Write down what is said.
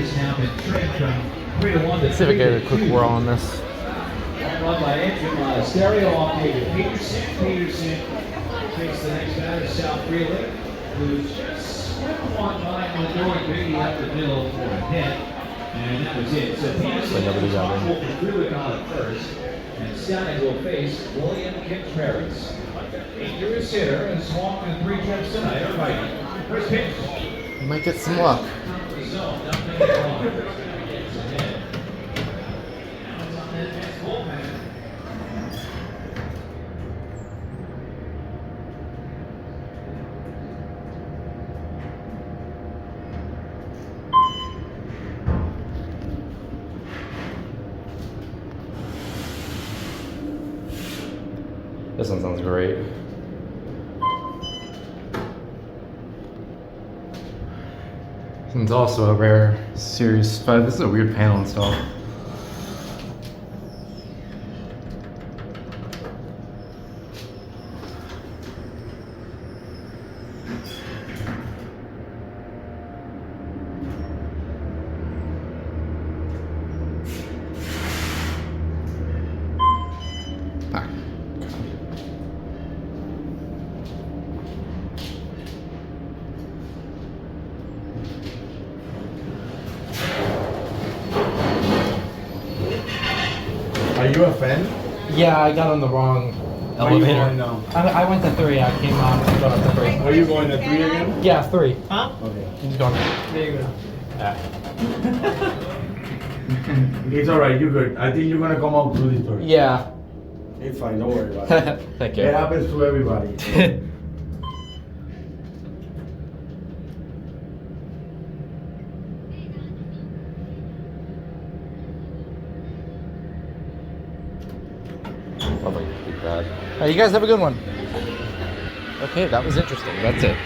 has now been trimmed from 3-1 to 3-2. See if I get a quick whirl on this. Run by Andrew Stereo off David Peterson. Peterson takes the next batter, South Freeland, who's just slipped one by on the door and big up the middle for a hit. And that was it. So Peterson is responsible for Freeland on at first. And Sonic will face William Contreras. A dangerous hitter and swung in 3 trips tonight. Everybody, first pitch. You might get some luck. The zone, nothing wrong. Gets ahead. Now it's on that next bullpen. This one sounds great. This one's also a rare Series 5. This is a weird panel install. Are you a fan? Yeah, I got on the wrong Where you elevator. going now? I went to 3. I came on and got up to 3. Are you going to 3 again? Yeah, 3. Huh? Okay. He's going. There you go. Yeah. It's alright, you're good. I think you're gonna come out through this door. Yeah. It's fine, don't worry about it. Thank you. It happens to everybody. Probably pretty bad. You guys have a good one. Okay, that was interesting. That's it.